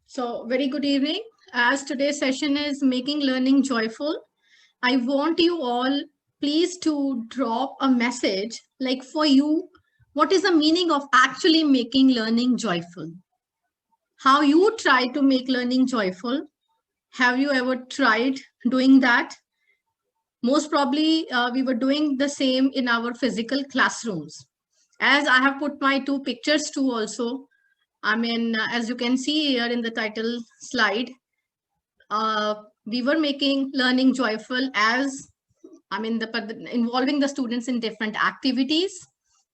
So very good evening. As today's session is making learning joyful, I want you all please to drop a message like for you, what is the meaning of actually making learning joyful? How you try to make learning joyful? Have you ever tried doing that? Most probably we were doing the same in our physical classrooms. As I have put my two pictures too also. As you can see here in the title slide, we were making learning joyful as involving the students in different activities,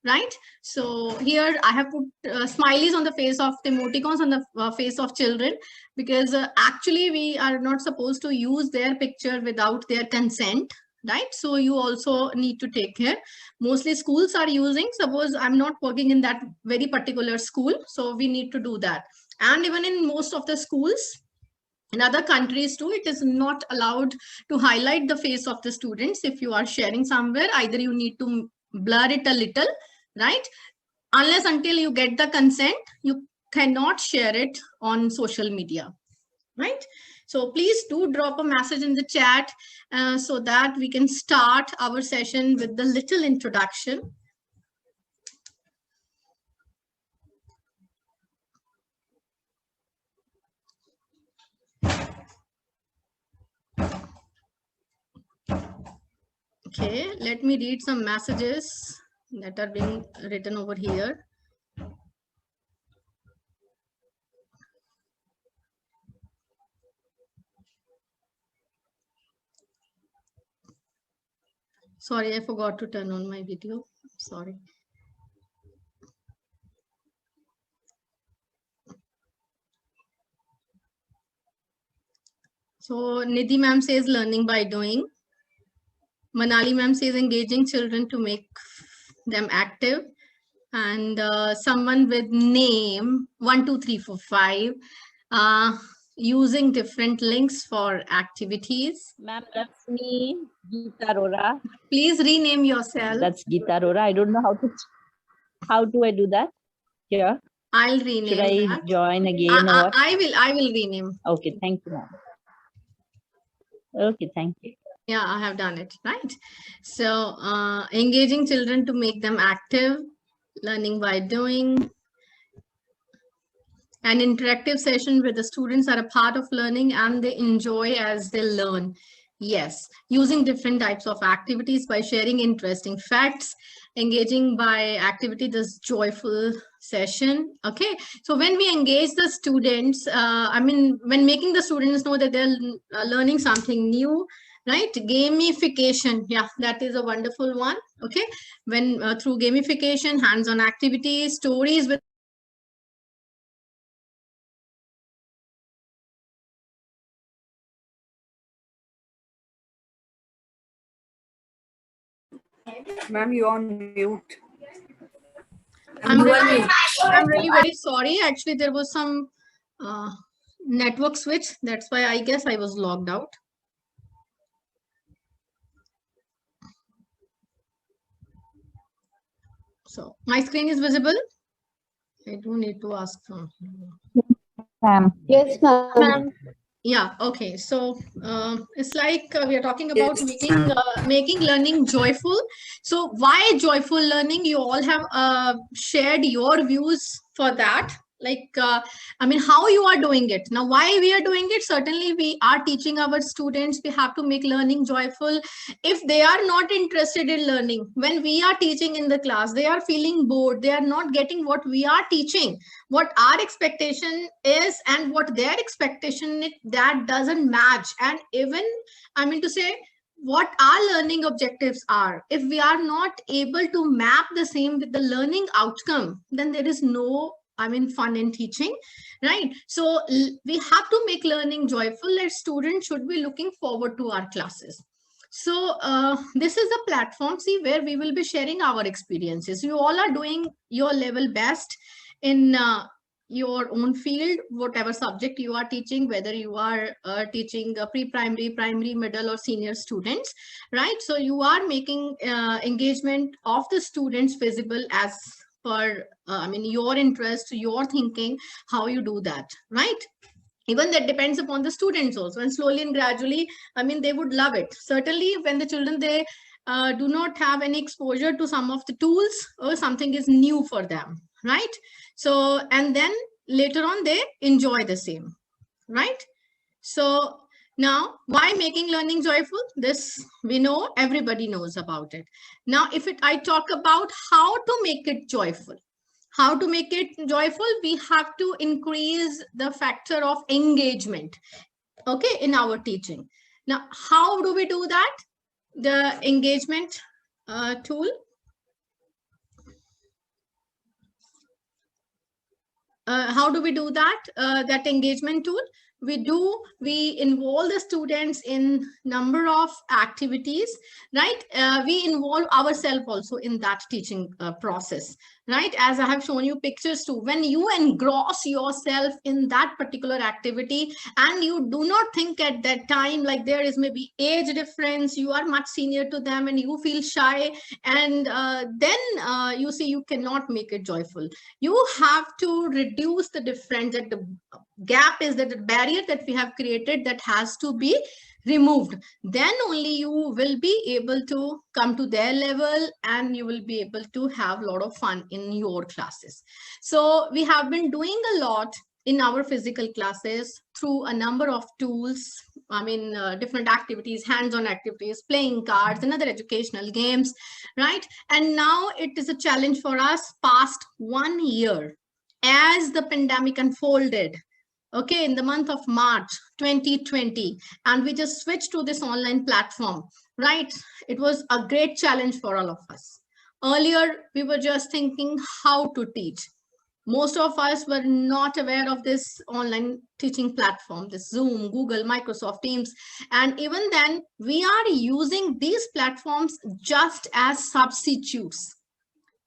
right? So here I have put smileys on the face of the emoticons on the face of children, because actually we are not supposed to use their picture without their consent, right? So you also need to take care. Mostly schools are using, suppose I'm not working in that very particular school, so we need to do that. And even in most of the schools in other countries too, it is not allowed to highlight the face of the students. If you are sharing somewhere, either you need to blur it a little, right? Unless until you get the consent, you cannot share it on social media, right? So please do drop a message in the chat so that we can start our session with the little introduction. Okay, let me read some messages that are being written over here. Sorry, I forgot to turn on my video. Sorry. So Nidhi ma'am says learning by doing. Manali ma'am says engaging children to make them active. And someone with name 12345 using different links for activities. Ma'am, that's me, Geeta Arora. Please rename yourself. That's Geeta Arora. I don't know how do I do that here? I'll rename. Should I that. join again or what? I will rename. Okay, thank you, ma'am. Okay, thank you. Yeah, I have done it, right? So engaging children to make them active, learning by doing. An interactive session where the students are a part of learning and they enjoy as they learn. Yes, using different types of activities by sharing interesting facts, engaging by activity, this joyful session. Okay, so when we engage the students, when making the students know that they're learning something new, right? Gamification, yeah, that is a wonderful one. Okay, when through gamification, hands-on activities, stories with Ma'am, you are on mute. I'm really very sorry. Actually, there was some network switch. That's why I guess I was logged out. So my screen is visible. I do need to ask from. Ma'am. Yes, ma'am. Yeah, okay. So it's like we are talking about making learning joyful. So why joyful learning? You all have shared your views for that. Like, how you are doing it. Now, why we are doing it? Certainly, we are teaching our students. We have to make learning joyful. If they are not interested in learning, when we are teaching in the class, they are feeling bored. They are not getting what we are teaching, what our expectation is and what their expectation is, that doesn't match. And even to say what our learning objectives are, if we are not able to map the same with the learning outcome, then there is no fun in teaching, right? So we have to make learning joyful, that students should be looking forward to our classes. So this is a platform, see, where we will be sharing our experiences. You all are doing your level best in your own field, whatever subject you are teaching, whether you are teaching pre-primary, primary, middle or senior students, right? So you are making engagement of the students visible as per your interest, your thinking, how you do that, right? Even that depends upon the students also, and slowly and gradually, I mean, they would love it. Certainly when the children, they do not have any exposure to some of the tools, or something is new for them, right? So, and then later on they enjoy the same, right? So now, why making learning joyful? This we know, everybody knows about it. Now, if I talk about how to make it joyful, how to make it joyful, we have to increase the factor of engagement, okay, in our teaching. Now, how do we do that? The engagement tool. How do we do that? That engagement tool, we involve the students in number of activities, right? We involve ourselves also in that teaching process, right? As I have shown you pictures too, when you engross yourself in that particular activity, and you do not think at that time like there is maybe age difference, you are much senior to them and you feel shy, and then you see you cannot make it joyful. You have to reduce the difference, that the gap is that the barrier that we have created, that has to be removed. Then only you will be able to come to their level, and you will be able to have a lot of fun in your classes. So we have been doing a lot in our physical classes through a number of tools. I mean, different activities, hands-on activities, playing cards and other educational games, right? And now it is a challenge for us past 1 year, as the pandemic unfolded, okay, in the month of March 2020, and we just switched to this online platform, right? It was a great challenge for all of us. Earlier, we were just thinking how to teach. Most of us were not aware of this online teaching platform, this Zoom, Google, Microsoft Teams. And even then, we are using these platforms just as substitutes,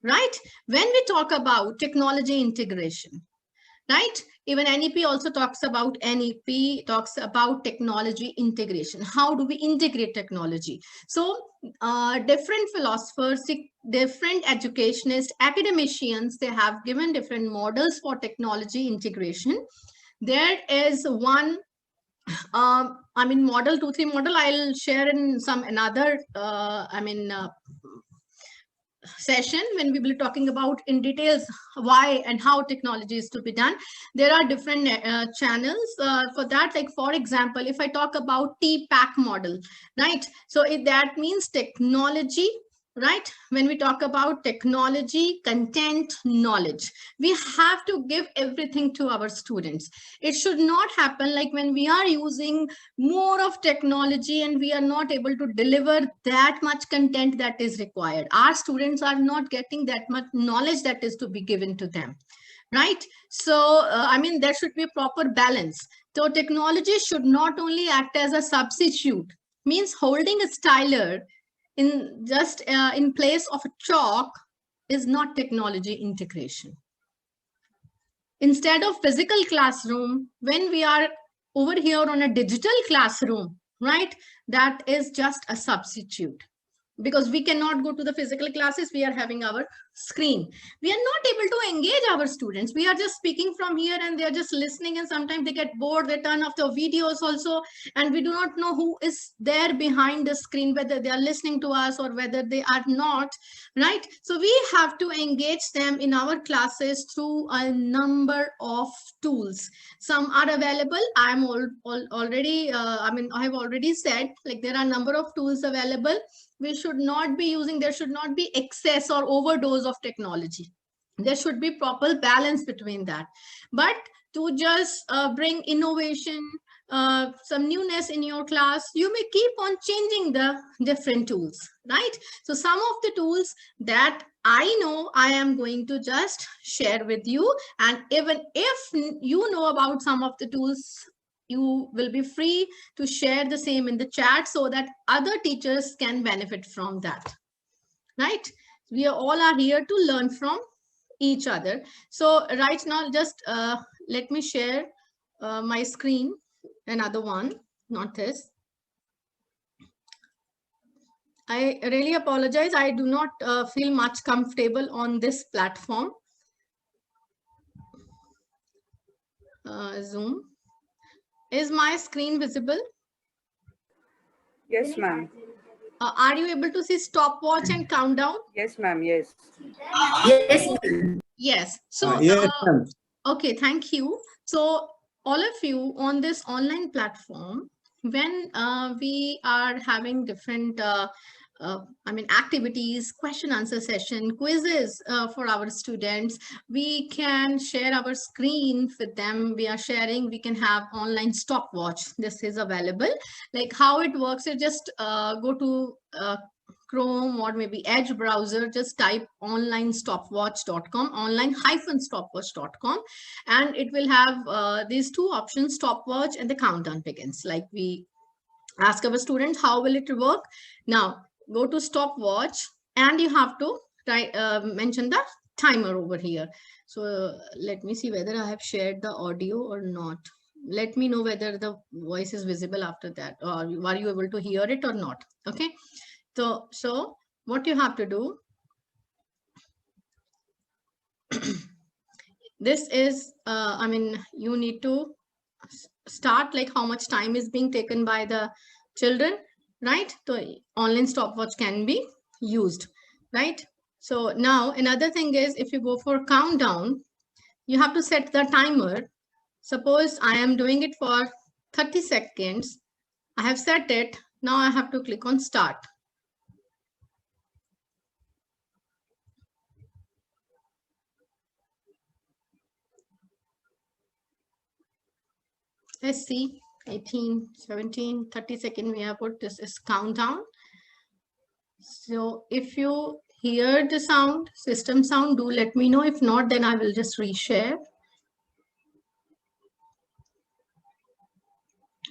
right? When we talk about technology integration, right? Even NEP also talks about, NEP talks about technology integration. How do we integrate technology? So different philosophers, different educationists, academicians, they have given different models for technology integration. There is one, I mean, model 2-3 model, I'll share in some another, session when we will be talking about in details why and how technology is to be done. There are different channels for that. Like, for example, if I talk about TPAC model, right? So that means technology, right? When we talk about technology, content, knowledge, we have to give everything to our students. It should not happen like when we are using more of technology and we are not able to deliver that much content that is required. Our students are not getting that much knowledge that is to be given to them, right? So, I mean, there should be a proper balance. So technology should not only act as a substitute, means holding a styler in just in place of a chalk is not technology integration. Instead of physical classroom, when we are over here on a digital classroom, right, that is just a substitute, because we cannot go to the physical classes. We are having our screen. We are not able to engage our students. We are just speaking from here and they're just listening, and sometimes they get bored, they turn off the videos also, and we do not know who is there behind the screen, whether they are listening to us or whether they are not, right? So we have to engage them in our classes through a number of tools. Some are available. I have already said, like, there are a number of tools available. We should not be using, there should not be excess or overdose of technology. There should be proper balance between that. But to just bring innovation, some newness in your class, you may keep on changing the different tools, right? So some of the tools that I know, I am going to just share with you. And even if you know about some of the tools, you will be free to share the same in the chat so that other teachers can benefit from that, right? We all are here to learn from each other. So right now, just let me share my screen, another one, not this. I really apologize. I do not feel much comfortable on this platform. Zoom. Is my screen visible? Yes, ma'am. Are you able to see stopwatch and countdown? Yes, ma'am. Yes. Yes. Yes. So, Yes, ma'am. okay, thank you. So all of you on this online platform, when we are having different activities, question answer session, quizzes for our students, we can share our screen with them. We are sharing, we can have online stopwatch. This is available. Like how it works is just go to Chrome or maybe Edge browser, just type onlinestopwatch.com, online-stopwatch.com, and it will have these two options, stopwatch and the countdown begins. Like we ask our students, how will it work? Now, go to stopwatch and you have to mention the timer over here. So let me see whether I have shared the audio or not. Let me know whether the voice is visible after that, or are you able to hear it or not? Okay. So what you have to do, this is, you need to start like how much time is being taken by the children, right? So online stopwatch can be used, right? So now another thing is, if you go for countdown, you have to set the timer. Suppose I am doing it for 30 seconds. I have set it. Now I have to click on start. Let's see, 18, 17, 30 seconds we have put. This is countdown. So if you hear the sound, system sound, do let me know. If not, then I will just reshare.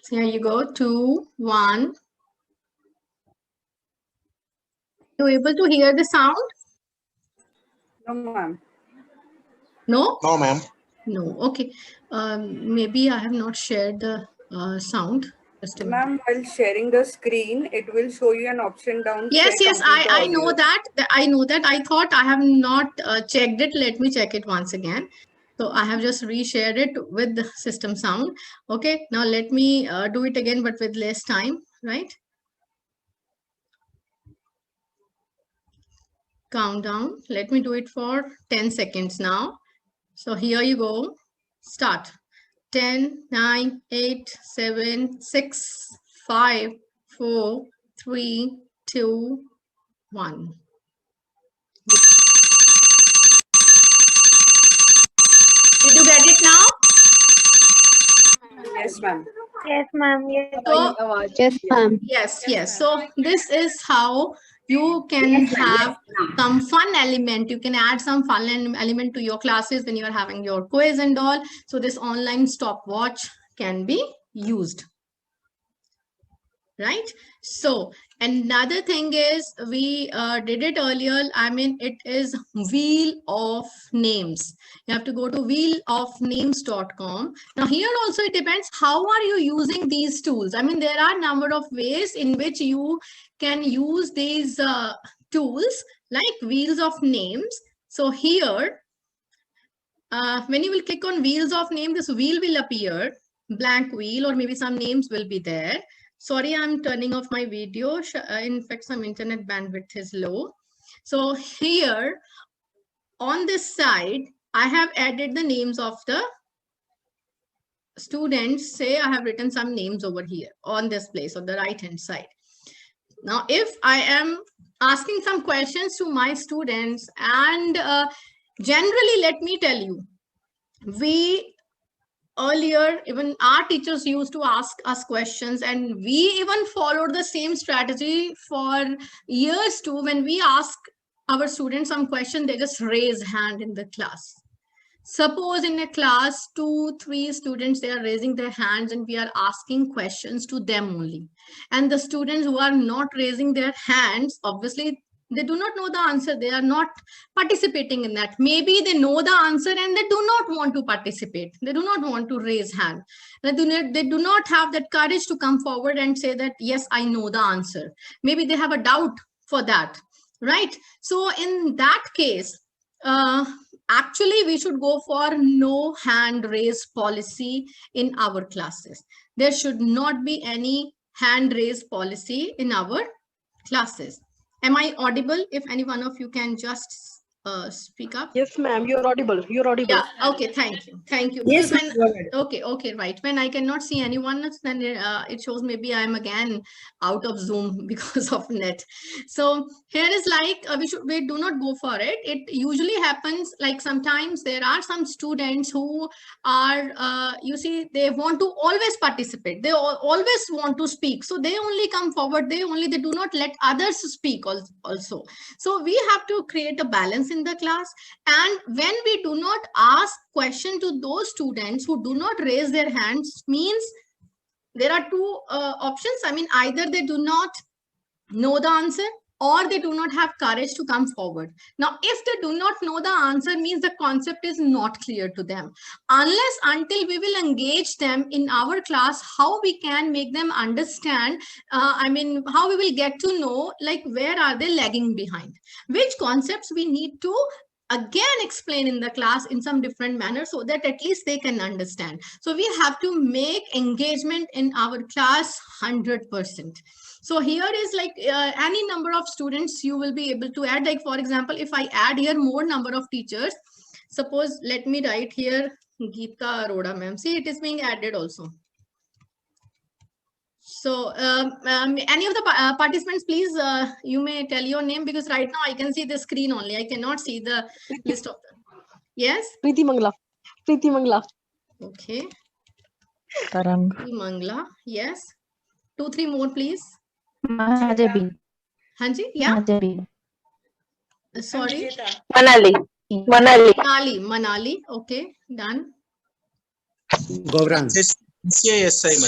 So here you go, 2, 1. You able to hear the sound? No, ma'am. No? No, ma'am. No, okay. Maybe I have not shared the sound. Just a minute. Ma'am, while sharing the screen, it will show you an option down. Yes, say yes, complete I know audio. that. I know that. I thought I have not checked it. Let me check it once again. So I have just reshared it with the system sound. Okay, now let me do it again, but with less time, right? Countdown. Let me do it for 10 seconds now. So here you go. Start. 10, 9, 8, 7, 6, 5, 4, 3, 2, 1. Did you get it now? Yes, ma'am. Yes, ma'am. Yes. So, Yes, ma'am. yes. So this is how you can have some fun element. You can add some fun element to your classes when you are having your quiz and all. So this online stopwatch can be used. Right? So another thing is, we did it earlier. It is wheel of names. You have to go to wheelofnames.com. Now here also it depends how are you using these tools. There are a number of ways in which you can use these tools, like wheels of names. So here, when you will click on wheels of name, this wheel will appear, blank wheel, or maybe some names will be there. Sorry, I'm turning off my video. In fact, some internet bandwidth is low. So here on this side, I have added the names of the students. Say I have written some names over here on this place on the right hand side. Now, if I am asking some questions to my students, and generally, let me tell you, earlier, even our teachers used to ask us questions, and we even followed the same strategy for years too. When we ask our students some question, they just raise hand in the class. Suppose in a class, 2, 3 students, they are raising their hands and we are asking questions to them only. And the students who are not raising their hands, obviously, they do not know the answer. They are not participating in that. Maybe they know the answer and they do not want to participate. They do not want to raise hand. They do not have that courage to come forward and say that, yes, I know the answer. Maybe they have a doubt for that, right? So in that case, actually we should go for no hand raise policy in our classes. There should not be any hand raise policy in our classes. Am I audible? If any one of you can just speak up. Yes, ma'am. You're audible. You're audible. Yeah. Okay. Thank you. Thank you. Yes, Because ma'am, you are right. okay. Right. When I cannot see anyone else, then it shows maybe I'm again out of Zoom because of net. So here is like we do not go for it. It usually happens like sometimes there are some students who are you see, they want to always participate. They always want to speak. So they only come forward. They do not let others speak also. So we have to create a balance in the class. And when we do not ask question to those students who do not raise their hands, means there are two options. I mean, either they do not know the answer or they do not have courage to come forward. Now, if they do not know the answer, means the concept is not clear to them. Unless until we will engage them in our class, how we can make them understand, I mean, how we will get to know, like, where are they lagging behind? Which concepts we need to again explain in the class in some different manner so that at least they can understand. So we have to make engagement in our class 100%. So here is like any number of students you will be able to add. Like, for example, if I add here more number of teachers, suppose, let me write here Geeta Arora ma'am. See, it is being added also. So any of the participants, please, you may tell your name, because right now I can see the screen only. I cannot see the list of them. Yes? Preeti Mangla. Preeti Mangla. Okay. Tarang. Mangla. Yes. 2, 3 more, please. Mahajabi. Hanji? Yeah. Mahajabi. Sorry. Manali. Manali. Okay. Done. Gaurang. CISI,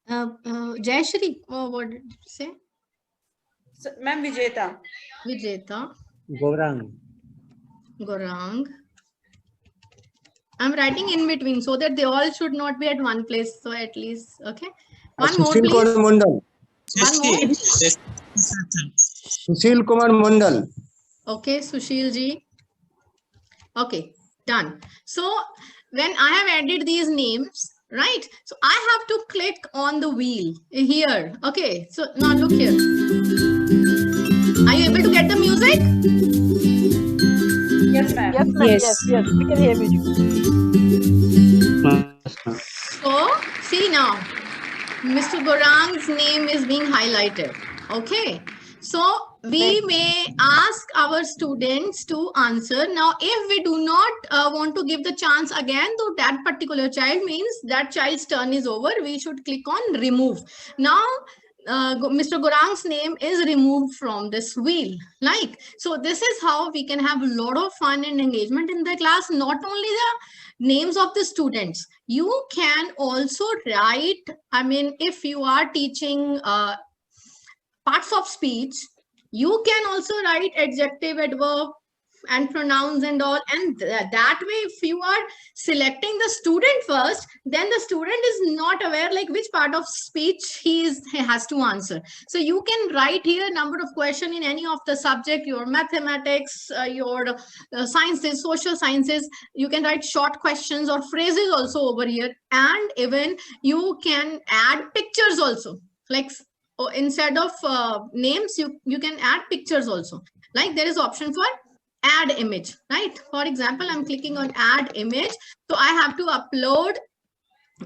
madam. Jayashri. Oh, what did you say? Ma'am, Vijeta. Vijeta. Gaurang. Gorang. I'm writing in between so that they all should not be at one place. So at least, okay. One more, Sushil Kumar please. Mondal. One more. Sushil Kumar Mondal. Okay, Sushil ji. Okay, done. So when I have added these names, right? So I have to click on the wheel here. Okay, so now look here. Are you able to get the music? Yes, ma'am. Yes, ma'am. Yes. Yes. We can hear you. So see now, Mr. Gorang's name is being highlighted. Okay. So we may ask our students to answer. Now, if we do not want to give the chance again to that particular child, means that child's turn is over, we should click on remove. Now, Mr. Gorang's name is removed from this wheel. Like, so this is how we can have a lot of fun and engagement in the class. Not only the names of the students, you can also write, I mean, if you are teaching parts of speech, you can also write adjective, adverb, and pronouns and all. And that way, if you are selecting the student first, then the student is not aware like which part of speech he has to answer. So you can write here number of questions in any of the subject, your mathematics, your sciences, social sciences. You can write short questions or phrases also over here. And even you can add pictures also. Like, instead of names, you can add pictures also. Like, there is option for add image, right? For example, I'm clicking on add image. So I have to upload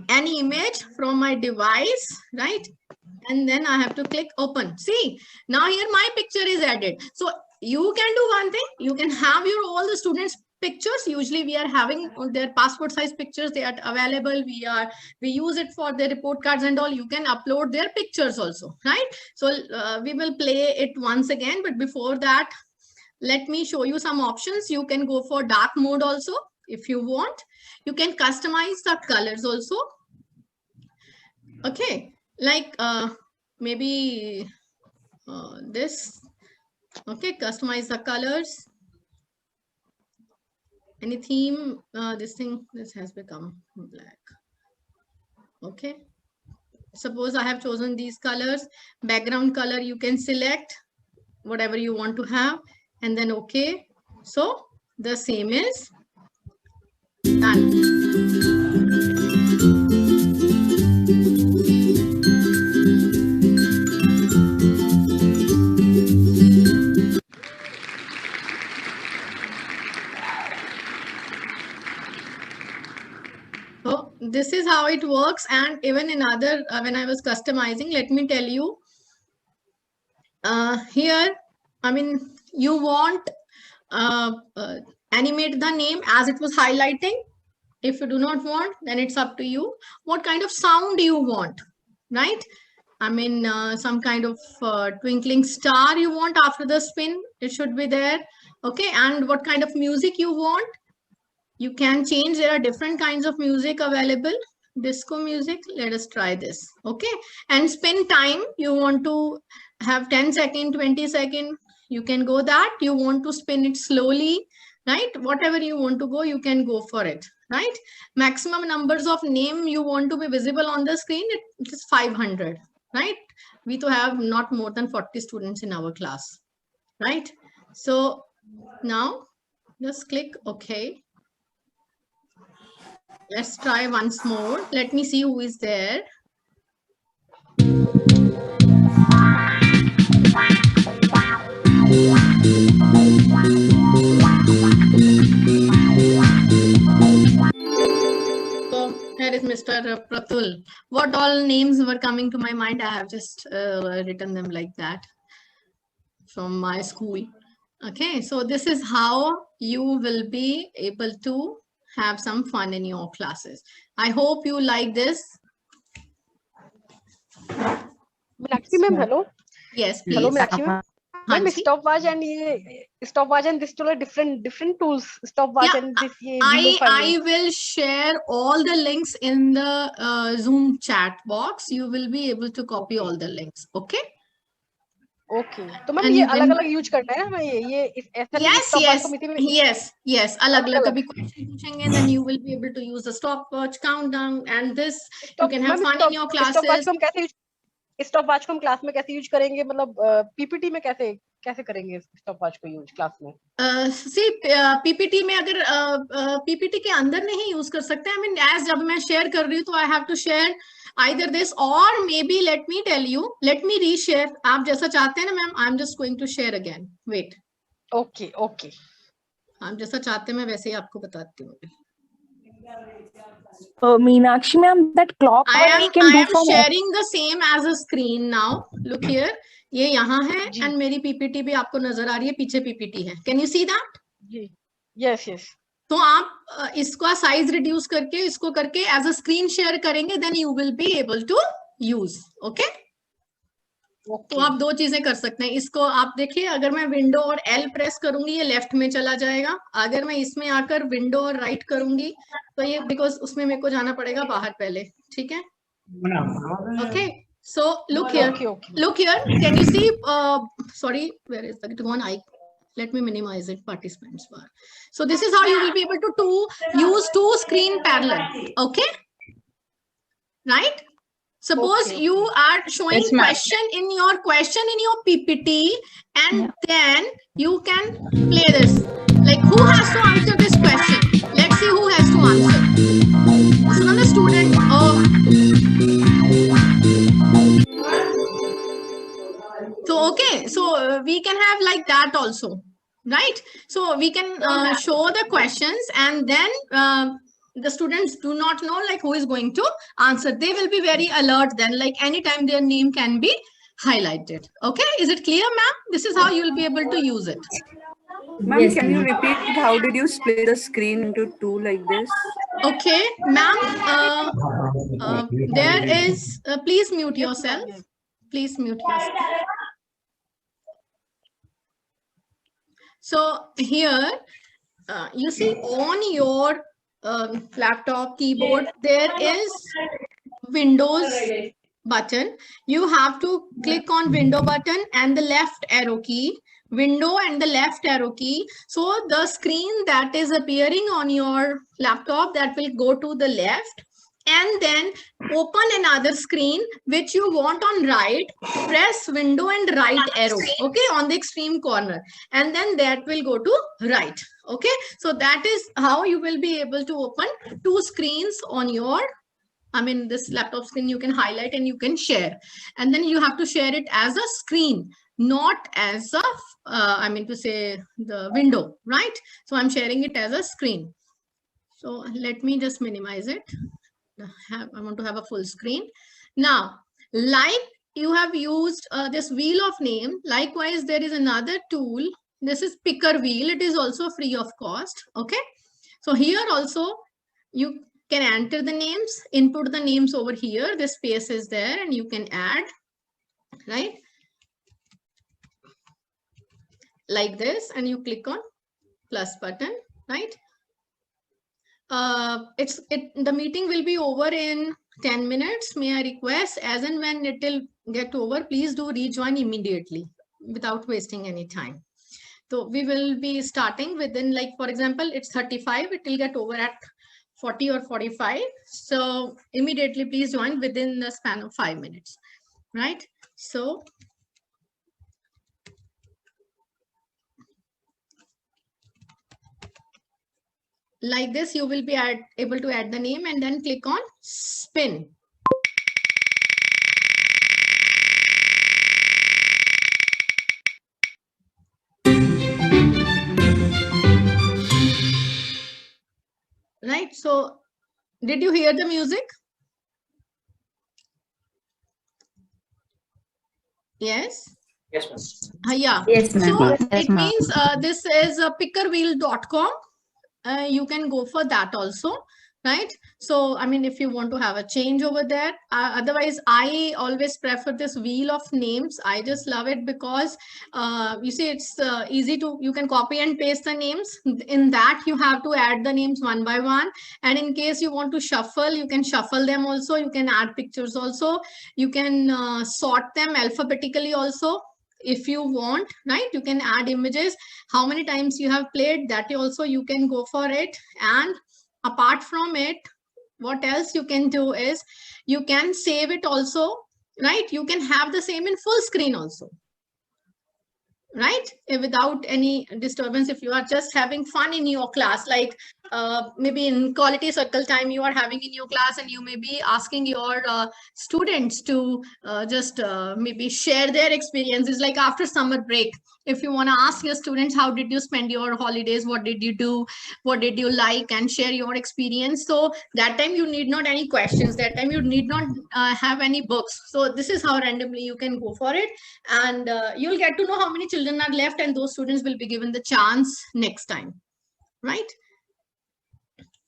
any image from my device, right? And then I have to click open. See, now here my picture is added. So you can do one thing. You can have your all the students' pictures. Usually we are having their passport size pictures. They are available. We use it for their report cards and all. You can upload their pictures also, right? So we will play it once again. But before that, let me show you some options. You can go for dark mode also if you want. You can customize the colors also. Okay, like maybe this. Okay, customize the colors. Any theme, this has become black. Okay, suppose I have chosen these colors. Background color, you can select whatever you want to have. And then okay, so The same is done. So this is how it works. And even in other, when I was customizing, let me tell you, here, I mean, you want animate the name as it was highlighting. If you do not want, then it's up to you. What kind of sound you want, right? I mean, some kind of twinkling star you want after the spin, it should be there. Okay, and what kind of music you want, you can change. There are different kinds of music available. Disco music, let us try this. Okay, and spin time, you want to have 10 second, 20 second, you can go that. You want to spin it slowly, right? Whatever you want to go, you can go for it, right? Maximum numbers of name you want to be visible on the screen, it is 500, right? We to have not more than 40 students in our class, right? So now just click OK. Let's try once more. Let me see who is there. So here is Mr. Pratul. What all names were coming to my mind? I have just written them like that from my school. Okay, so this is how you will be able to have some fun in your classes. I hope you like this. Meenakshi ma'am, hello. Yes, please. Hello, Meenakshi ma'am. Ma'am, Hanji. stopwatch and this two are different tools. Stopwatch Yeah, and this window I will share all the links in the Zoom chat box. You will be able to copy all the links. Okay. Okay. तो ma'am And ये you can- अलग-अलग use करना है ना मैं ये ऐसा नहीं Yes, stopwatch yes, को मिट्टी में yes. अलग-अलग अलग-अलग। कभी question पूछेंगे, then you will be able to use the stopwatch countdown, and this you can have ma'am fun in your stopwatch classes. को हम कैसे stopwatch को हम क्लास में कैसे यूज करेंगे मतलब पीपीटी में कैसे करेंगे stopwatch को यूज क्लास में See, PPT में अगर PPT के अंदर नहीं यूज कर सकते. I mean, as जब मैं share कर रही हूँ तो I have to share either this or maybe let me tell you, let me reshare. आप जैसा चाहते हैं ना ma'am, I'm just going to share again. Wait. Okay. आप जैसा चाहते हैं मैं वैसे ही आपको बताती हूँ. Meenakshi ma'am, that clock I we can do am from sharing the same as a screen now. Look here. ये यहाँ है जी. and मेरी PPT भी आपको नजर आ रही है, पीछे PPT है. Can you see that? Ji. Yes. तो आप इसका साइज रिड्यूस करके इसको करके एज अ स्क्रीन शेयर करेंगे, then you will be able to use. Okay, तो आप दो चीजें कर सकते हैं. इसको आप देखिए, अगर मैं विंडो और एल प्रेस करूंगी ये लेफ्ट में चला जाएगा. अगर मैं इसमें आकर विंडो और राइट करूंगी तो ये बिकॉज उसमें मेरे को जाना पड़ेगा बाहर पहले. ठीक है. Okay, so look here. Look here. Can you see? Sorry, where is the one? Let me minimize it. Participants bar. So this is how you will be able to use two screen parallel. Okay. Right. Suppose you are showing question in your PPT, and then you can play this. Like, who has to answer this question? Let's see who has to answer. This is another student. So okay, so we can have like that also, right? So we can show the questions, and then the students do not know like who is going to answer. They will be very alert then, like anytime their name can be highlighted. Okay, is it clear, ma'am? This is how you will be able to use it. Ma'am, can you repeat how did you split the screen into two like this? Okay, ma'am, there is, please mute yourself. Please mute yourself. So here, you see on your laptop keyboard, there is Windows button. You have to click on window button and the left arrow key, window and the left arrow key. So the screen that is appearing on your laptop, that will go to the left, and then open another screen which you want on right, press window and right arrow, okay, on the extreme corner, and then that will go to right. Okay, so that is how you will be able to open two screens on your, I mean, this laptop screen. You can highlight and you can share, and then you have to share it as a screen, not as a I mean to say the window, right? So I'm sharing it as a screen. So let me just minimize it. I want to have a full screen. Now, like you have used this wheel of name, likewise, there is another tool. This is picker wheel. It is also free of cost. Okay. So here also you can enter the names, input the names over here. The space is there and you can add, right? Like this, and you click on plus button, right? The meeting will be over in 10 minutes. May I request, as and when it will get over, please do rejoin immediately without wasting any time. So we will be starting within, like, for example, it's 35, it will get over at 40 or 45. So immediately please join within the span of 5 minutes, right? So like this, you will be able to add the name and then click on spin. Right. So did you hear the music? Yes. Yes, ma'am. Yeah. Yes, ma'am. So Yes, it ma'am. means this is pickerwheel.com. You can go for that also, right? So, I mean, if you want to have a change over there, otherwise, I always prefer this wheel of names. I just love it because you see, it's easy to, you can copy and paste the names. In that, you have to add the names one by one. And in case you want to shuffle, you can shuffle them also. You can add pictures also. You can sort them alphabetically also, if you want, right? You can add images, how many times you have played, that also you can go for it. And apart from it, what else you can do is you can save it also, right? You can have the same in full screen also, right? Without any disturbance. If you are just having fun in your class, like maybe in quality circle time you are having in your class, and you may be asking your students to just maybe share their experiences, like after summer break. If you want to ask your students, how did you spend your holidays, what did you do, what did you like, and share your experience. So that time you need not any questions, that time you need not have any books. So this is how randomly you can go for it, and you'll get to know how many children are left, and those students will be given the chance next time, right?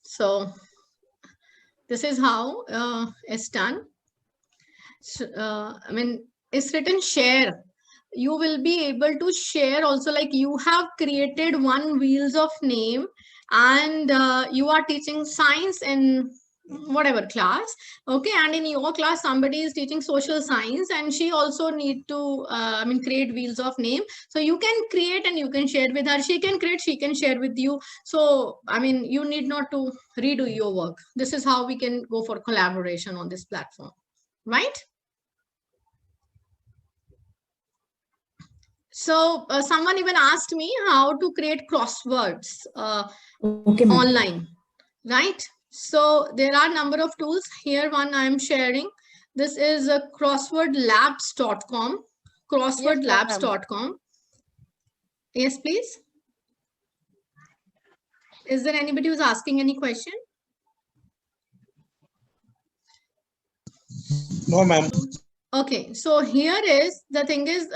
So this is how it's done. So, I mean, it's written share. You will be able to share also, like you have created one wheels of name, and you are teaching science in whatever class, okay, and in your class somebody is teaching social science, and she also need to I mean, create wheels of name. So you can create and you can share with her, she can create, she can share with you. So I mean, you need not to redo your work. This is how we can go for collaboration on this platform, right? So someone even asked me how to create crosswords Okay, ma'am. online, right? So there are a number of tools. Here one I am sharing. This is a crosswordlabs.com. Crosswordlabs.com. Yes, please. Is there anybody who's asking any question? No, ma'am. Okay, so here is the thing is,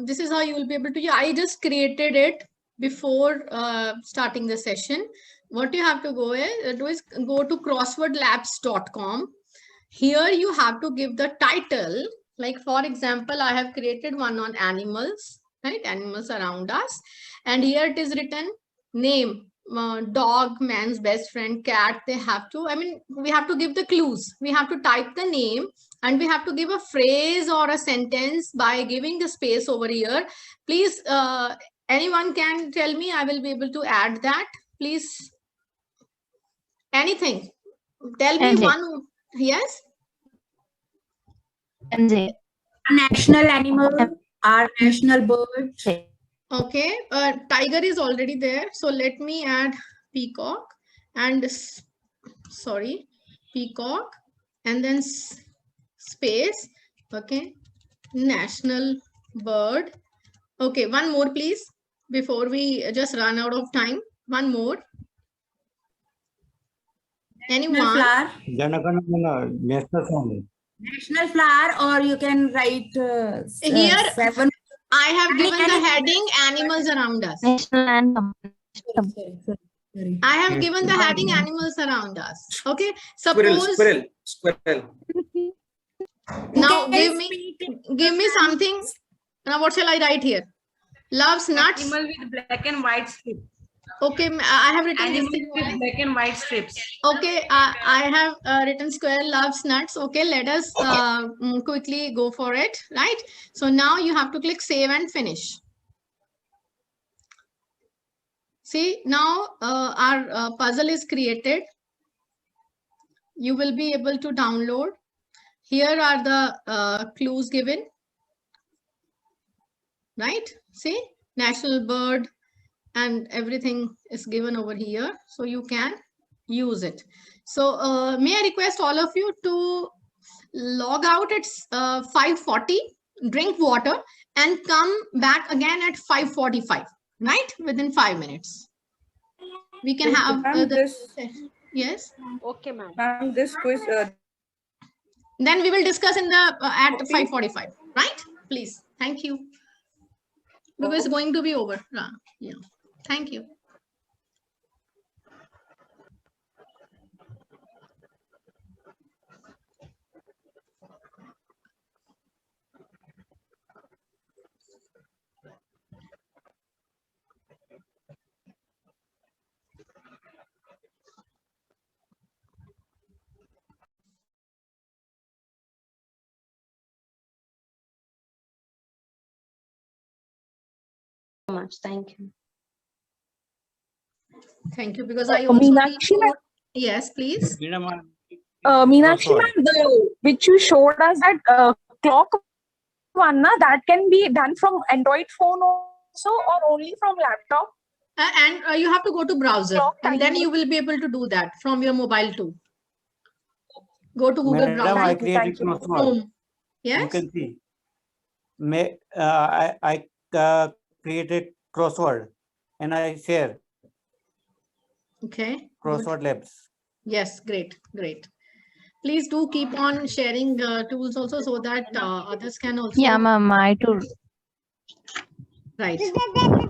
this is how you will be able to, I just created it before starting the session. What you have to do is go to crosswordlabs.com. Here you have to give the title. Like for example, I have created one on animals, right? Animals around us. And here it is written name, dog, man's best friend, cat. They have to, I mean, we have to give the clues. We have to type the name, and we have to give a phrase or a sentence by giving the space over here. Please, anyone can tell me, I will be able to add that. Please, anything. Tell me Anything. one. Yes. MJ. National animal, our national bird. Okay. Tiger is already there. So let me add peacock and sorry, peacock and then space. Okay. National bird. Okay. One more, please, before we just run out of time. One more. National Anyone? flower. Janagana Mana, national song. National flower, or you can write Here, 7. I have given the heading animals around us. National anthem. Sorry. I have given the heading animals around us. Okay. Squirrel, Suppose squirrel, squirrel. now Okay, give me something. Now what shall I write here? Loves nuts. Animal with black and white strips. Okay, I have written this Animal thing. with black and white strips. Okay, I have written square loves nuts. Okay, let us quickly go for it. Right. So now you have to click save and finish. See, now our puzzle is created. You will be able to download. Here are the clues given. Right. See, national bird and everything is given over here. So you can use it. So may I request all of you to log out at 5:40, drink water and come back again at 5:45, right? Within 5 minutes. We can have yes. Okay, ma'am. Ma'am, this quiz. Then we will discuss in the at 5:45, right? Please. Thank you. Because it's going to be over. Yeah. Thank you. Much. Thank you. Thank you. Because I also need to... Yes, please. Meenakshi ma'am, which you showed us that clock one, that can be done from Android phone also or only from laptop? And you have to go to browser and then you will be able to do that from your mobile too. Go to Google browser. I created crossword. Yes. You can see. I created crossword and I share. Okay. Crossword labs. Yes, great. Please do keep on sharing tools also so that others can also. Yeah, ma'am. I too. Right.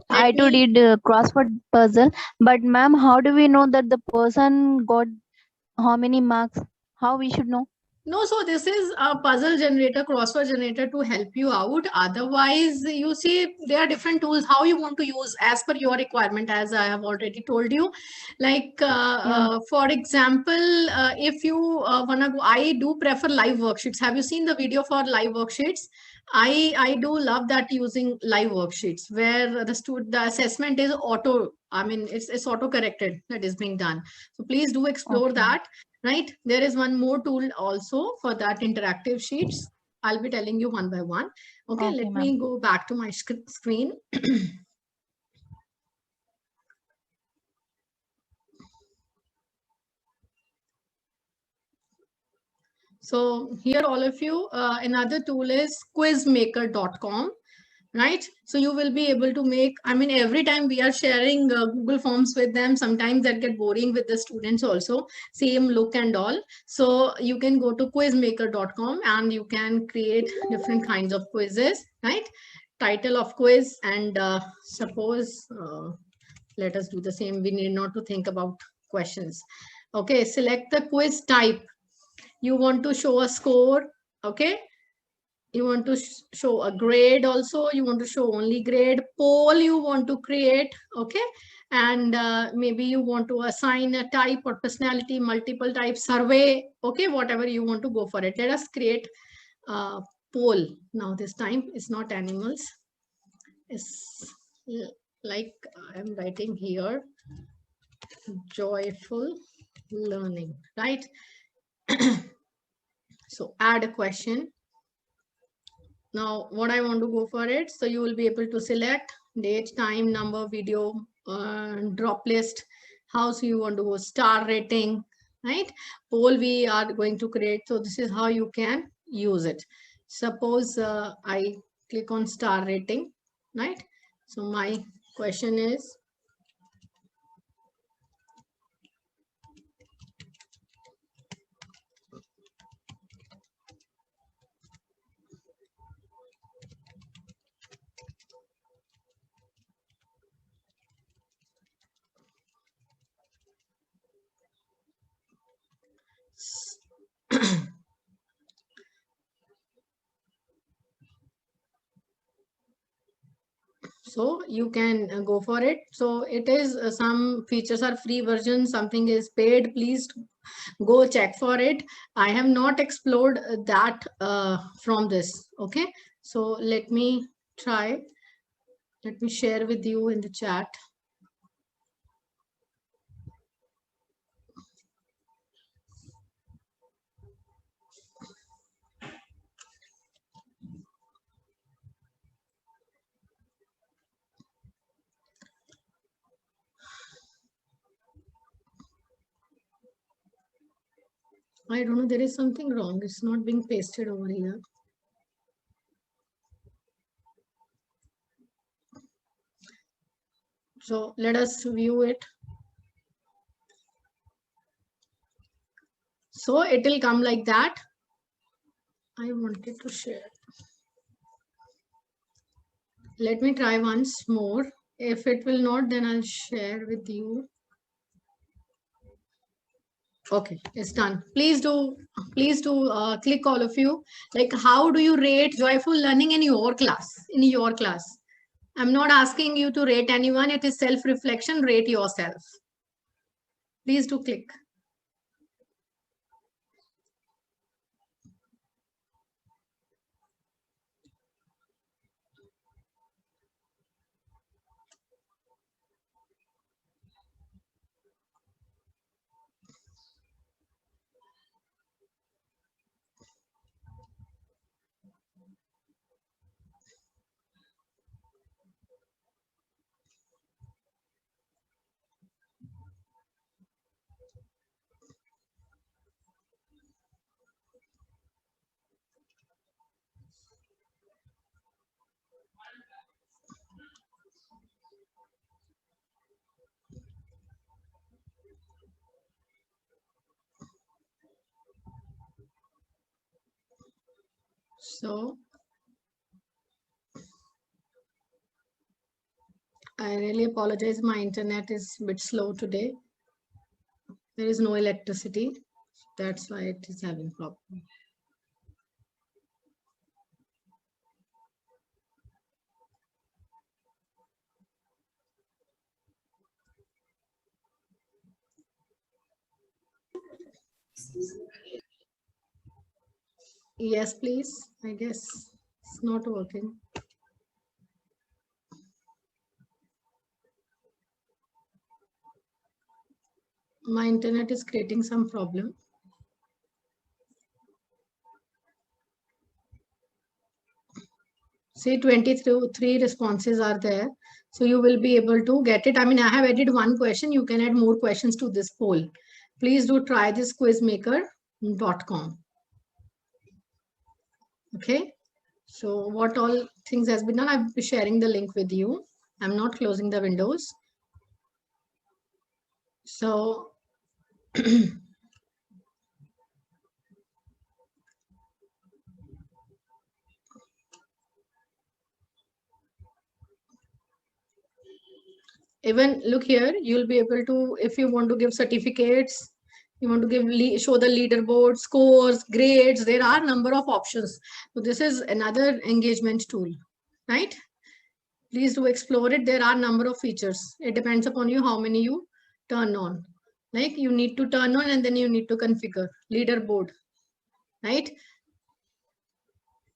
I too did crossword puzzle. But ma'am, how do we know that the person got how many marks? How we should know? No, so this is a puzzle generator, crossword generator to help you out. Otherwise, you see, there are different tools how you want to use as per your requirement, as I have already told you. Like, for example, if you want to go, I do prefer live worksheets. Have you seen the video for live worksheets? I do love that using live worksheets where the assessment is auto. I mean, it's auto corrected that is being done. So please do explore that. Right. There is one more tool also for that interactive sheets. I'll be telling you one by one. Okay, let me go back to my screen. So here, all of you, another tool is quizmaker.com. Right. So you will be able to make, I mean, every time we are sharing Google Forms with them, sometimes that get boring with the students also, same look and all. So you can go to quizmaker.com and you can create different kinds of quizzes, right? Title of quiz and suppose, let us do the same. We need not to think about questions. Okay, select the quiz type. You want to show a score, okay? You want to show a grade also, you want to show only grade, poll you want to create, okay? And maybe you want to assign a type or personality, multiple type, survey, okay? Whatever you want to go for it. Let us create a poll. Now this time it's not animals. It's like I'm writing here, joyful learning, right? So add a question. Now what I want to go for it, so you will be able to select date, time, number, video, drop list, how so you want to go, star rating, right? Poll we are going to create. So this is how you can use it. Suppose I click on star rating, right? So my question is, so you can go for it. So it is some features are free version, something is paid. Please go check for it. I have not explored that from this. Okay, so let me try. Let me share with you in the chat. I don't know, there is something wrong. It's not being pasted over here. So let us view it. So it will come like that. I wanted to share. Let me try once more. If it will not, then I'll share with you. Okay, it's done. Please do click, all of you. Like, how do you rate joyful learning in your class? In your class, I'm not asking you to rate anyone. It is self-reflection. Rate yourself. Please do click. So I really apologize. My internet is a bit slow today. There is no electricity. That's why it is having problem. Yes, please. I guess it's not working. My internet is creating some problem. See, 23 responses are there. So you will be able to get it. I mean, I have added one question. You can add more questions to this poll. Please do try this quizmaker.com. Okay. So what all things has been done, I'll be sharing the link with you. I'm not closing the windows. So even look here, you'll be able to, if you want to give certificates, you want to give show the leaderboard, scores, grades, there are number of options. So this is another engagement tool, right? Please do explore it. There are number of features. It depends upon you how many you turn on. Like you need to turn on and then you need to configure leaderboard, right?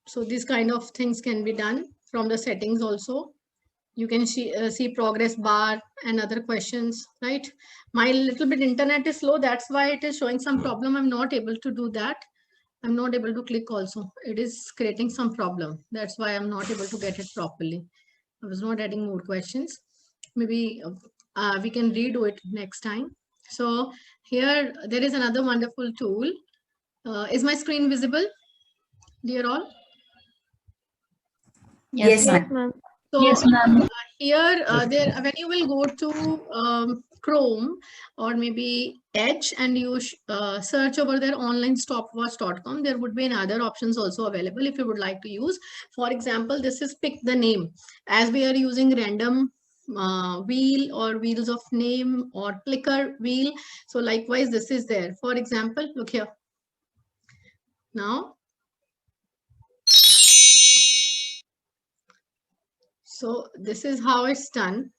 So these kind of things can be done from the settings also. You can see progress bar and other questions, right? My little bit internet is slow. That's why it is showing some problem. I'm not able to do that. I'm not able to click also. It is creating some problem. That's why I'm not able to get it properly. I was not adding more questions. Maybe we can redo it next time. So here there is another wonderful tool. Is my screen visible, dear all? Yes, Yes, ma'am. ma'am. So Yes, ma'am. here, when you will go to Chrome or maybe Edge and you search over there onlinestopwatch.com, there would be another options also available if you would like to use. For example, this is pick the name. As we are using random wheel or wheels of name or clicker wheel. So likewise, this is there. For example, look here. Now, so this is how it's done.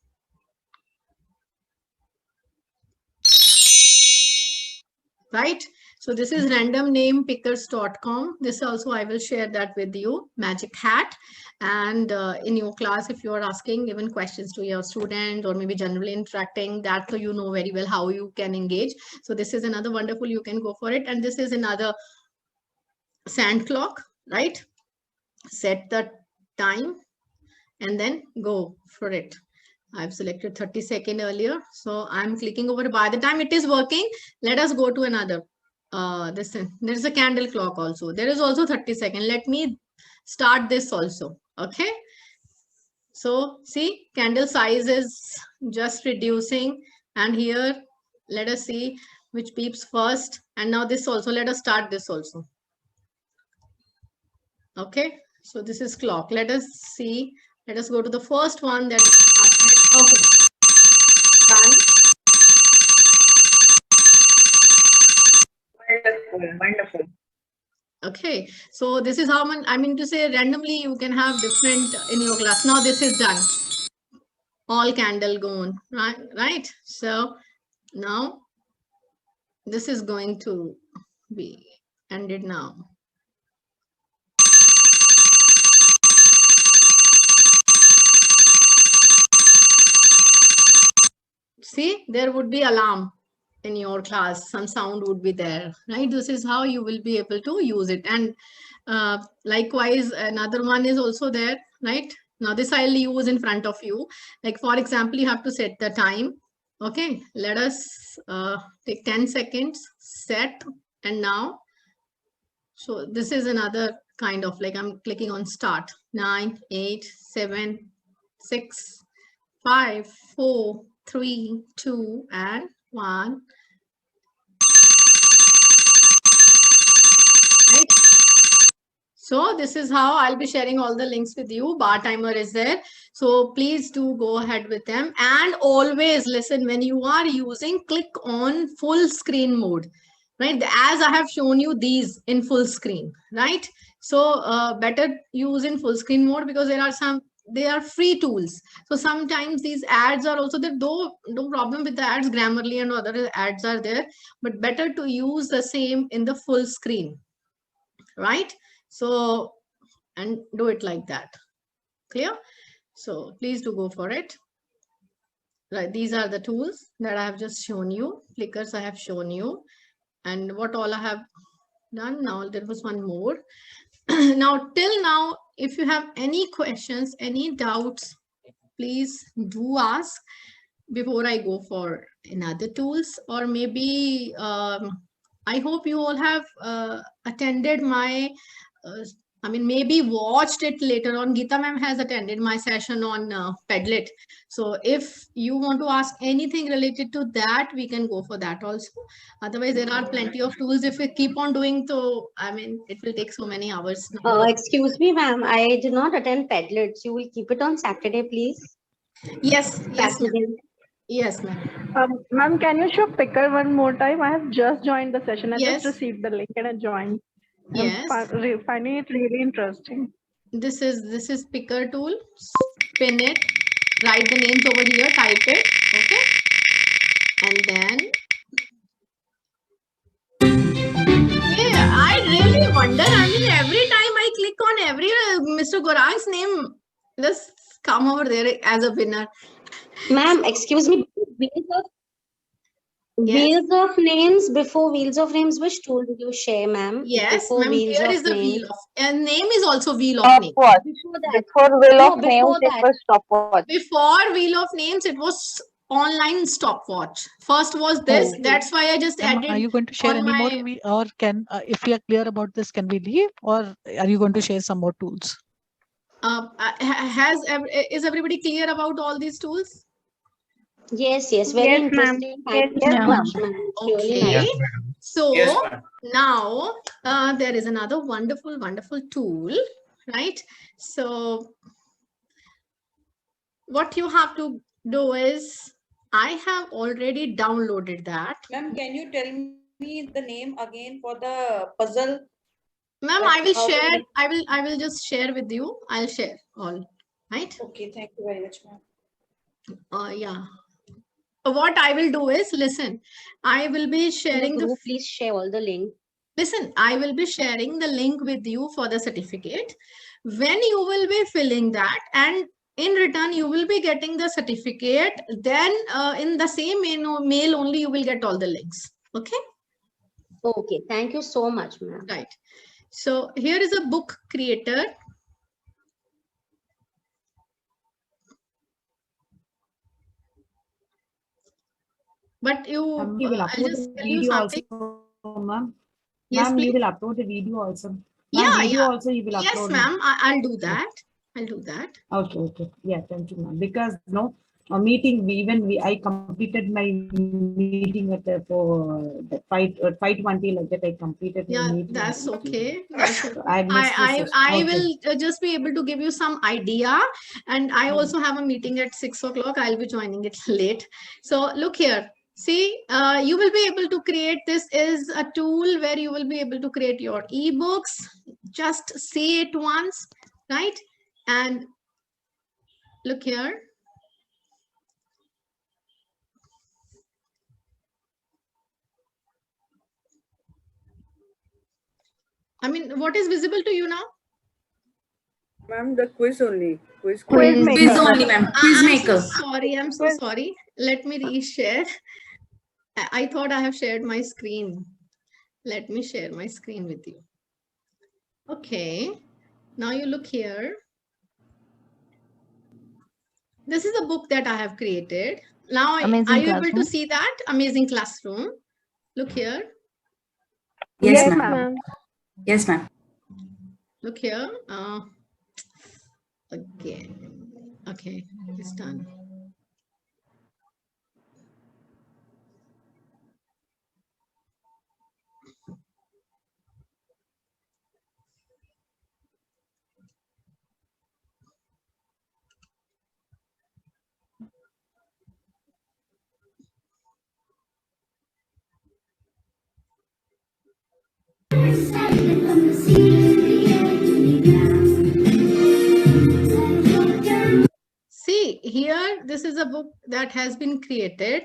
Right? So this is randomnamepickers.com. This also I will share that with you, Magic Hat. And in your class, if you are asking even questions to your student or maybe generally interacting, that so you know very well how you can engage. So this is another wonderful, you can go for it. And this is another sand clock, right? Set the time and then go for it. I've selected 30 seconds earlier. So I'm clicking over. By the time it is working, let us go to another. There's a candle clock also. There is also 30 seconds. Let me start this also. Okay. So see, candle size is just reducing. And here, let us see which beeps first. And now this also, let us start this also. Okay. So this is clock. Let us see. Let us go to the first one that started. Okay. Done. Wonderful, wonderful. Okay. So this is how I mean to say randomly you can have different in your class. Now this is done. All candle gone. Right. So now this is going to be ended now. See, there would be alarm in your class. Some sound would be there, right? This is how you will be able to use it. And likewise, another one is also there, right? Now this I'll use in front of you. Like for example, you have to set the time. Okay, let us take 10 seconds, set, and now. So this is another kind of like I'm clicking on start. 9, 8, 7, 6, 5, 4, 3, 2, and 1. Right? So this is how I'll be sharing all the links with you. Bar timer is there. So please do go ahead with them. And always listen, when you are using, click on full screen mode. Right? As I have shown you these in full screen. Right? So better use in full screen mode because they are free tools. So sometimes these ads are also there, though no problem with the ads, Grammarly and other ads are there, but better to use the same in the full screen, right? So, and do it like that. Clear? So please do go for it. Right, these are the tools that I have just shown you. Flickers I have shown you. And what all I have done now, there was one more. Now, till now, if you have any questions, any doubts, please do ask before I go for another tools. Or maybe, I hope you all have attended my, maybe watched it later on. Geeta ma'am has attended my session on Padlet. So if you want to ask anything related to that, we can go for that also. Otherwise, there are plenty of tools. If we keep on doing, so it will take so many hours. Excuse me, ma'am. I did not attend Padlet. You will keep it on Saturday, please. Yes, Saturday. Yes, ma'am. Ma'am, can you show Picker one more time? I have just joined the session. I Yes. just received the link and I joined. Yes. I'm finding it really interesting. This is Picker tool. Pin it. Write the names over here. Type it. Okay. And then. Yeah, I really wonder. Every time I click on every Mr. Gorang's name, just come over there as a winner. Ma'am, excuse me. Wheels of names. Before wheels of names, which tool did you share, ma'am? Yes, Before ma'am. wheels Here of is the names. wheel of, and name is also wheel of name. Stopwatch. Before that. Before Wheel No, of Names, before it that. was stopwatch. Before wheel of names, it was online stopwatch. First was this. Okay. That's why I just Ma'am, added. are you going to share on any more? my- Or can, if we are clear about this, can we leave? Or are you going to share some more tools? Is everybody clear about all these tools? Yes, yes. Very Yes, ma'am. interesting. Thank you Yes, so ma'am. much, ma'am. It's really Okay. nice. So Yes, ma'am. now there is another wonderful, wonderful tool, right? So what you have to do is, I have already downloaded that. Ma'am, can you tell me the name again for the puzzle? Ma'am, Like I will how to share. make- I will just share with you. I'll share all, right? Okay, thank you very much, ma'am. Yeah. What I will do is, listen, I will be In the sharing the group, please share all the link. Listen, I will be sharing the link with you for the certificate. When you will be filling that, and in return, you will be getting the certificate, then in the same mail only, you will get all the links. Okay? Okay, thank you so much, ma'am. Right. So here is a book creator. But you will I'll upload just the tell you video something. also, ma'am. Yes, Ma'am, you please. will upload the video also. Ma'am, Yeah, video yeah. also you will upload. Yes, ma'am. I'll do that. I'll do that. Okay, okay. Yeah, thank you, ma'am. Because no, a meeting, I completed my meeting at the for the 5:20 like that. I completed my Yeah, meeting. that's okay. That's okay. So I missed the session. I Okay. will just be able to give you some idea, and I also have a meeting at 6 o'clock. I'll be joining it late. So look here. See, you will be able to create, this is a tool where you will be able to create your ebooks. Just say it once, right? And look here. I mean, what is visible to you now? Ma'am, the quiz only. Quiz only, ma'am. Quiz I'm maker. so sorry. I'm so sorry. Let me reshare. I thought I have shared my screen. Let me share my screen with you. Okay. Now you look here. This is a book that I have created. Now, Amazing are you able to Classroom. see that? Amazing Classroom. Look here. Yes, Yes, ma'am. ma'am. Yes, ma'am. Look here. Again. Okay, it's done. See here, this is a book that has been created.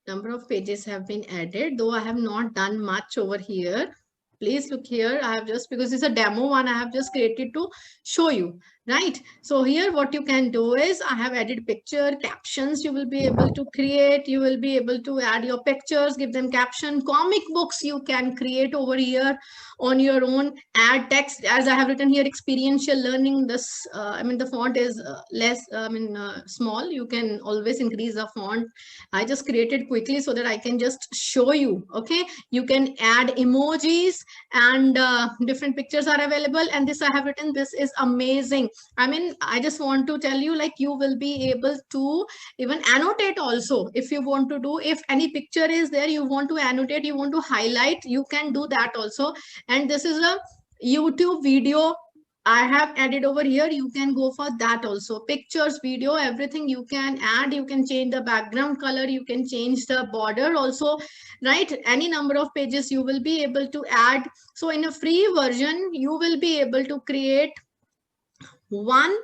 Number of pages have been added, though I have not done much over here. Please look here. I have just, because it's a demo one, I have just created to show you, right? So here what you can do is, I have added picture, captions you will be able to create. You will be able to add your pictures, give them caption. Comic books you can create over here on your own. Add text, as I have written here, experiential learning. This, I mean, the font is small. You can always increase the font. I just created quickly so that I can just show you. Okay, you can add emojis, and different pictures are available. And this I have written, this is amazing. I mean, I just want to tell you, like, you will be able to even annotate also. If you want to do, if any picture is there, you want to annotate, you want to highlight, you can do that also. And this is a YouTube video I have added over here. You can go for that also. Pictures, video, everything you can add. You can change the background color. You can change the border also, right? Any number of pages you will be able to add. So in a free version, you will be able to create one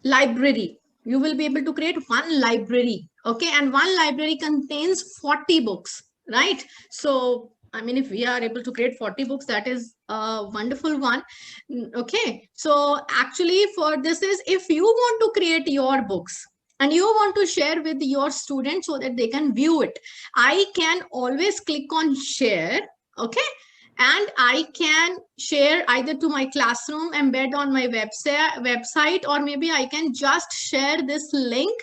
library. You will be able to create one library. Okay. And one library contains 40 books, right? So I mean, if we are able to create 40 books, that is a wonderful one. Okay. So actually for this is, if you want to create your books, and you want to share with your students so that they can view it, I can always click on share. Okay. And I can share either to my classroom, embed on my website, or maybe I can just share this link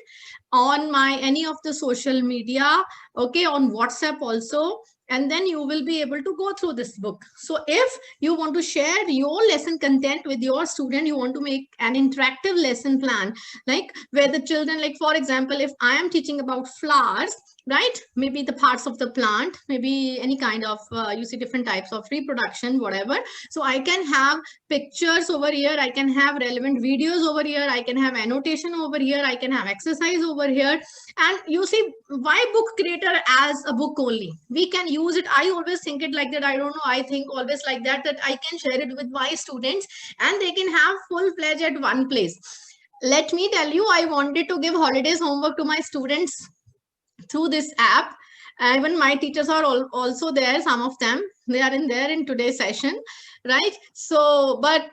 on my any of the social media, okay, on WhatsApp also, and then you will be able to go through this book. So if you want to share your lesson content with your student, you want to make an interactive lesson plan, like where the children, like for example, if I am teaching about flowers, right, maybe the parts of the plant, maybe any kind of you see different types of reproduction, whatever. So I can have pictures over here, I can have relevant videos over here, I can have annotation over here, I can have exercise over here. And you see, why book creator as a book only? We can use it. I always think it like that. I don't know, I think always like that, that I can share it with my students and they can have full-fledged at one place. Let me tell you, I wanted to give holidays homework to my students through this app. Even my teachers are also there, some of them, they are there in today's session, right? So, but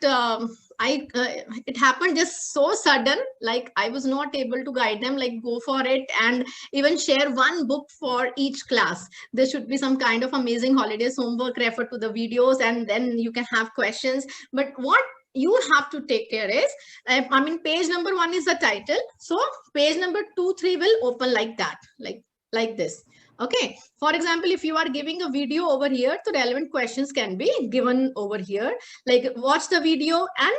it happened just so sudden, like I was not able to guide them, like go for it and even share one book for each class. There should be some kind of amazing holidays homework, refer to the videos, and then you can have questions. But what you have to take care is, I mean, page number 1 is the title. So page number 2, 3 will open like that, like this. Okay. For example, if you are giving a video over here, the relevant questions can be given over here. Like watch the video and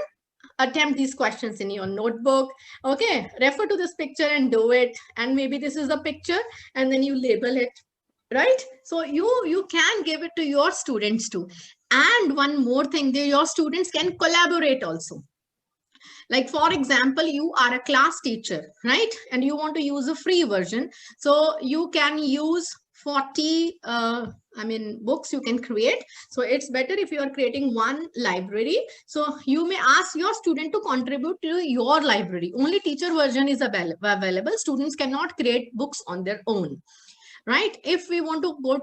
attempt these questions in your notebook. Okay. Refer to this picture and do it. And maybe this is the picture and then you label it. Right. So you can give it to your students too. And one more thing, your students can collaborate also. Like, for example, you are a class teacher, right? And you want to use a free version. So you can use 40, books you can create. So it's better if you are creating one library. So you may ask your student to contribute to your library. Only teacher version is available. Students cannot create books on their own, right? If we want to go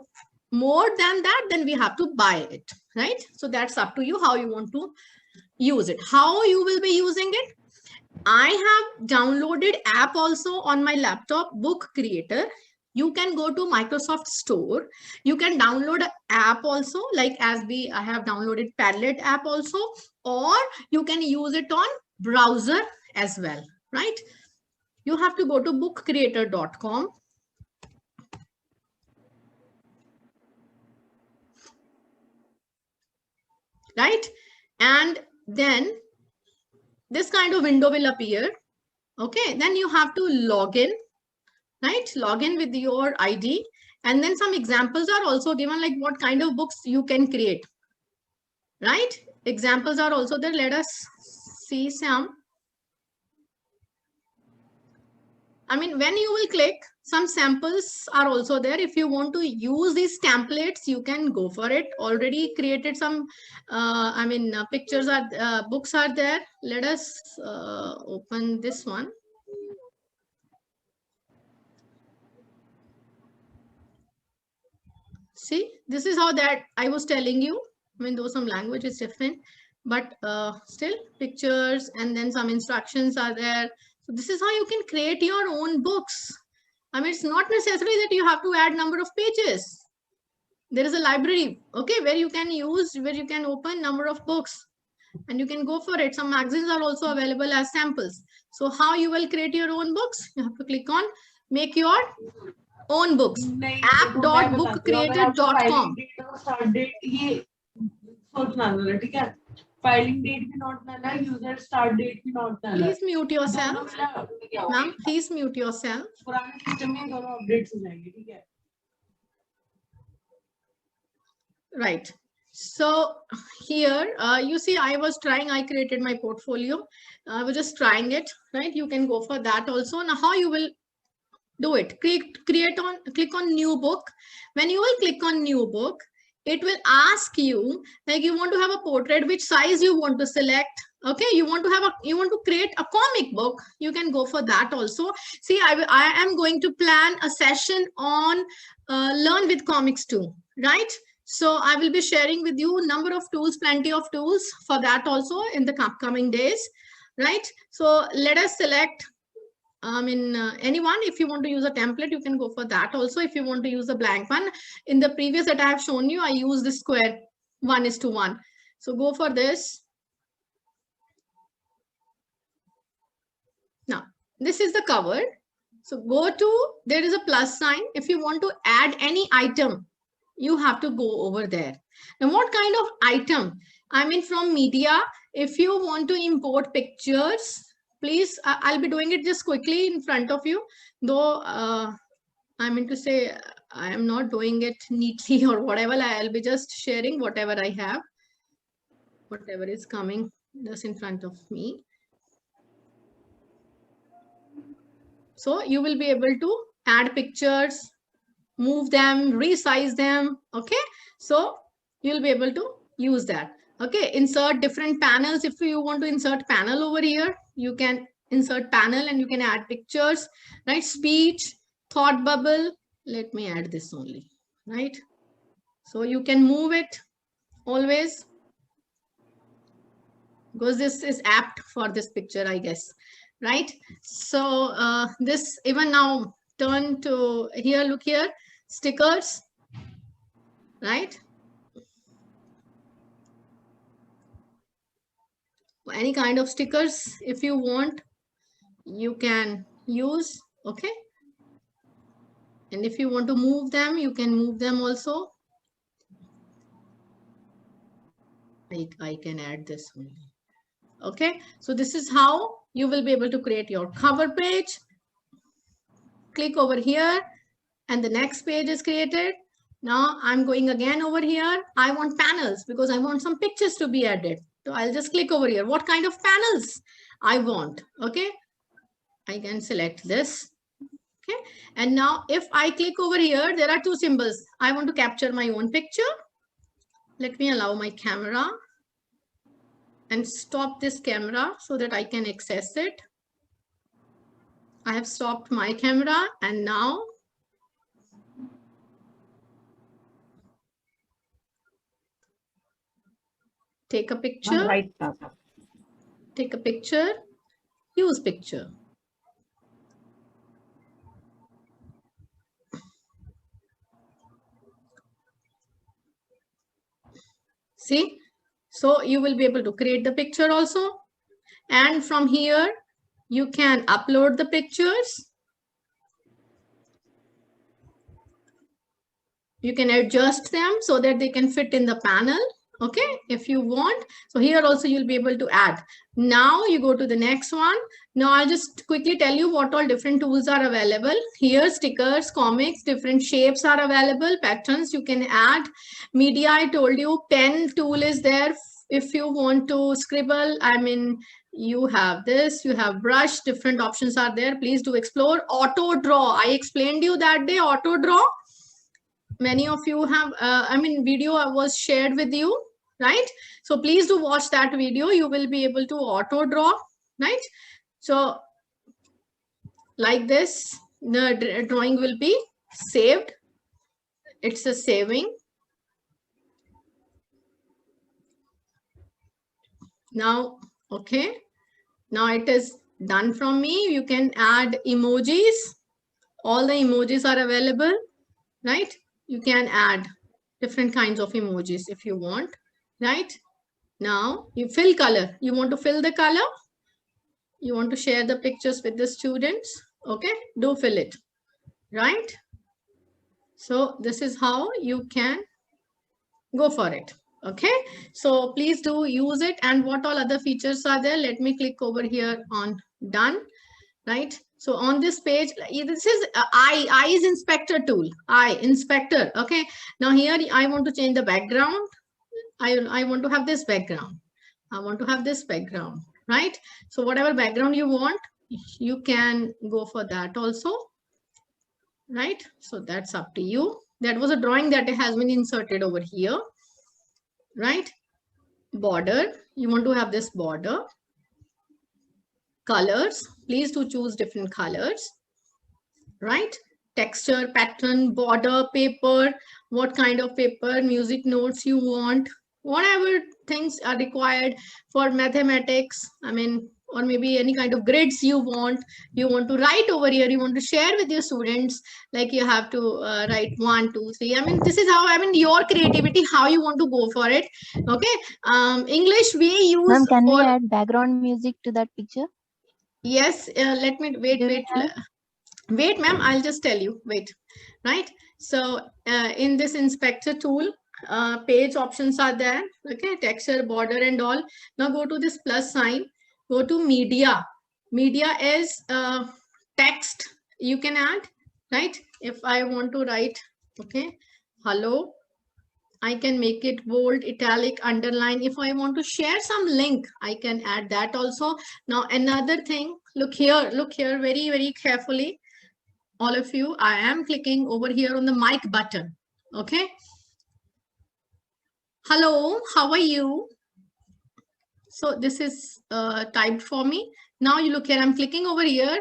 more than that, then we have to buy it, right? So that's up to you how you want to use it. How you will be using it? I have downloaded app also on my laptop, Book Creator. You can go to Microsoft Store. You can download an app also, like I have downloaded Padlet app also, or you can use it on browser as well, right? You have to go to bookcreator.com. Right? And then this kind of window will appear. Okay, then you have to log in, right? Log in with your ID. And then some examples are also given, like what kind of books you can create, right? Examples are also there. Let us see some. I mean, when you will click, some samples are also there. If you want to use these templates, you can go for it. Already created some, pictures are, books are there. Let us open this one. See, this is how that I was telling you. I mean, though some language is different, but still pictures and then some instructions are there. So this is how you can create your own books. I mean, it's not necessary that you have to add number of pages. There is a library, okay, where you can open number of books and you can go for it. Some magazines are also available as samples. So how you will create your own books? You have to click on make your own books. app.bookcreator.com. Filing date भी not डाला, user start date भी not डाला. Please mute yourself. Ma'am, please mute yourself. पुराने system में दोनों updates हो जाएंगे, ठीक है? Right. So here, you see, I created my portfolio. I was just trying it, right? You can go for that also. Now, how you will do it? Click on new book. When you will click on new book, it will ask you, like, you want to have a portrait, which size you want to select. Okay, you want to create a comic book. You can go for that also. See, I am going to plan a session on Learn with Comics too, right? So I will be sharing with you number of tools, plenty of tools for that also in the upcoming days, right? So let us select anyone, if you want to use a template, you can go for that also. If you want to use a blank one, in the previous that I have shown you, I use the square 1:1. So go for this. Now, this is the cover. So go to, there is a plus sign. If you want to add any item, you have to go over there. Now, what kind of item? From media, if you want to import pictures, please, I'll be doing it just quickly in front of you, though I am not doing it neatly or whatever. I'll be just sharing whatever I have, whatever is coming just in front of me. So you will be able to add pictures, move them, resize them. Okay, so you'll be able to use that. Okay, insert different panels. If you want to insert panel over here, you can insert panel and you can add pictures, right? Speech, thought bubble. Let me add this only, right? So you can move it always, because this is apt for this picture, I guess, right? So this even now turn to here, look here, stickers, right? Any kind of stickers, if you want, you can use, okay? And if you want to move them, you can move them also. I can add this only. Okay, so this is how you will be able to create your cover page. Click over here and the next page is created. Now I'm going again over here. I want panels because I want some pictures to be added. So I'll just click over here. What kind of panels I want? Okay, I can select this. Okay, and now if I click over here, there are two symbols. I want to capture my own picture. Let me allow my camera and stop this camera so that I can access it. I have stopped my camera and now take a picture. Right. Take a picture, use picture. See, so you will be able to create the picture also. And from here, you can upload the pictures. You can adjust them so that they can fit in the panel. Okay, if you want. So here also you'll be able to add. Now you go to the next one. Now I'll just quickly tell you what all different tools are available. Here, stickers, comics, different shapes are available. Patterns you can add. Media, I told you, pen tool is there. If you want to scribble, you have this, you have brush, different options are there. Please do explore. Auto draw, I explained you that day, auto draw. Many of you have, video was shared with you, right? So please do watch that video. You will be able to auto draw, right? So like this, the drawing will be saved. It's a saving. Now, okay. Now it is done from me. You can add emojis. All the emojis are available, right? You can add different kinds of emojis if you want, right? Now you fill color. You want to fill the color. You want to share the pictures with the students. Okay, do fill it, right? So this is how you can go for it. Okay, so please do use it. And what all other features are there? Let me click over here on done, right? So on this page, this is I is inspector tool, I inspector. Okay, now here I want to change the background. I want to have this background. I want to have this background, right? So whatever background you want, you can go for that also, right? So that's up to you. That was a drawing that has been inserted over here, right? Border, you want to have this border. Colors, please do choose different colors, right? Texture, pattern, border, paper, what kind of paper, music notes you want, whatever things are required for mathematics. or maybe any kind of grids you want to write over here, you want to share with your students, like you have to write 1 2 3. I mean, this is how, I mean, your creativity, how you want to go for it. Okay. English we use Ma'am, can we for, add background music to that picture? yes, let me wait Do we wait ma'am, I'll just tell you, wait. Right, so in this inspector tool, page options are there. Okay, texture, border and all. Now go to this plus sign, go to media. Media is text you can add, right? If I want to write, okay, hello, I can make it bold, italic, underline. If I want to share some link, I can add that also. Now another thing, look here very, very carefully. All of you, I am clicking over here on the mic button. Okay. Hello, how are you? So this is typed for me. Now you look here, I'm clicking over here.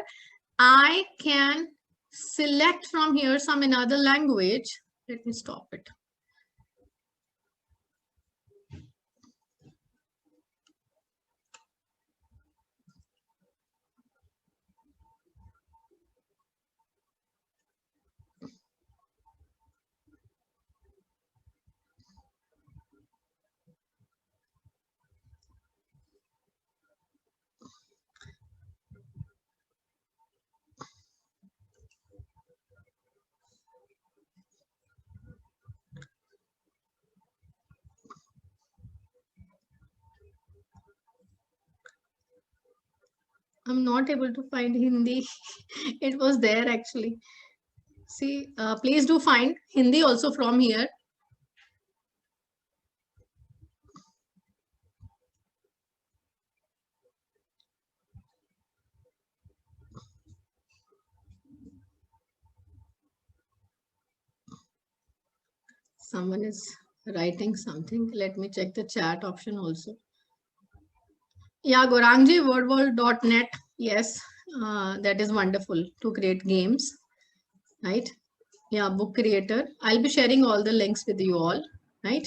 I can select from here some another language. Let me stop it. I'm not able to find Hindi. It was there actually. See, please do find Hindi also from here. Someone is writing something. Let me check the chat option also. Yeah, Gorangji, wordworld.net. Yes, that is wonderful to create games, right? Yeah, book creator. I'll be sharing all the links with you all, right?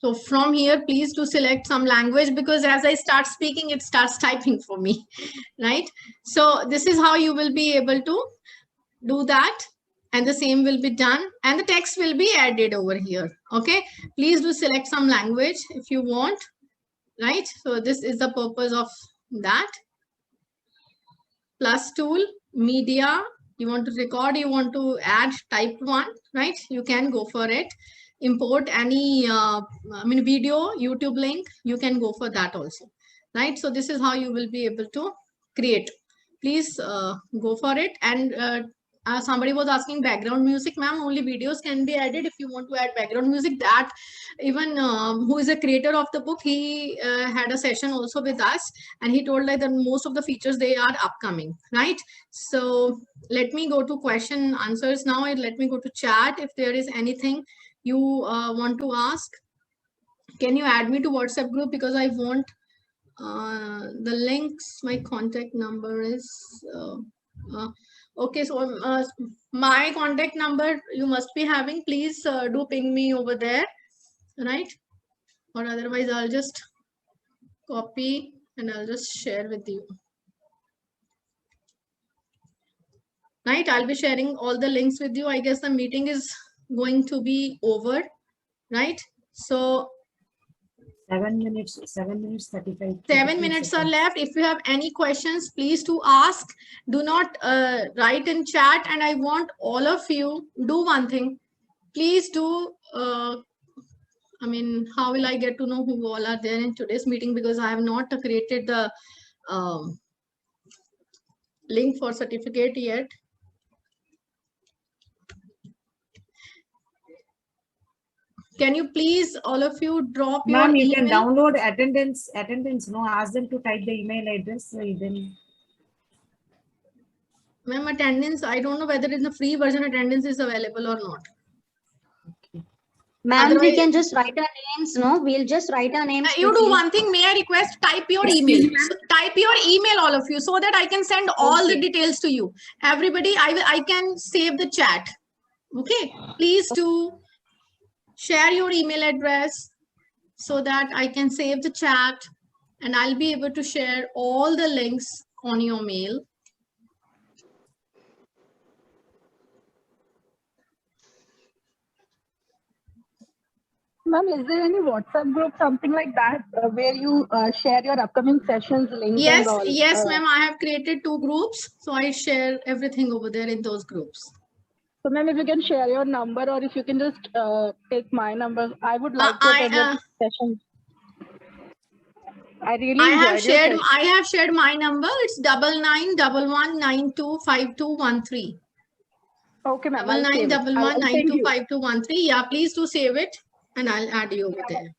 So from here, please do select some language, because as I start speaking, it starts typing for me, right? So this is how you will be able to do that. And the same will be done, and the text will be added over here. Okay, please do select some language if you want, right? So this is the purpose of that. Plus tool, media, you want to record, you want to add, type 1, right? You can go for it. Import any video, YouTube link, you can go for that also, right? So this is how you will be able to create. Please go for it. And somebody was asking background music, ma'am. Only videos can be added. If you want to add background music, that even who is a creator of the book, he had a session also with us, and he told that most of the features, they are upcoming, right? So let me go to question answers now, and let me go to chat. If there is anything you want to ask, can you add me to WhatsApp group, because I want the links. My contact number is okay, so my contact number you must be having. Please do ping me over there, right? Or otherwise I'll just copy and I'll just share with you, right? I'll be sharing all the links with you. I guess the meeting is going to be over, right? So 7 minutes 35 7 minutes are left. If you have any questions, please do ask. Do not write in chat. And I want all of you do one thing. Please do. I mean, how will I get to know who all are there in today's meeting? Because I have not created the link for certificate yet. Can you please, all of you, drop your Ma'am, you email? can download attendance, no, ask them to type the email address. So then. Ma'am, attendance, I don't know whether in the free version attendance is available or not. Ma'am, we can just write our names, no? We'll just write our names. You do one thing, may I request, type your email. So type your email, all of you, so that I can send all the details to you. Everybody, I can save the chat. Okay, please do share your email address, so that I can save the chat and I'll be able to share all the links on your mail. Ma'am, is there any WhatsApp group, something like that, where you share your upcoming sessions link Yes, and all? yes, ma'am. I have created 2 groups, so I share everything over there in those groups. So, ma'am, if you can share your number, or if you can just take my number, I would like to attend your session. I really I have enjoyed your shared. session. I have shared my number. It's 9911925213. Okay, ma'am. I'll save it. 9911925213. Yeah, please do save it, and I'll add you over there.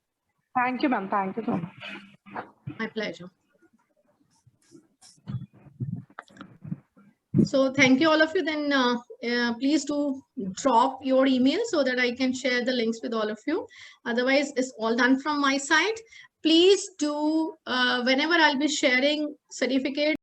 Thank you, ma'am. Thank you so much. My pleasure. So thank you all of you. Then please do drop your email so that I can share the links with all of you. Otherwise, it's all done from my side. Please do, whenever I'll be sharing certificate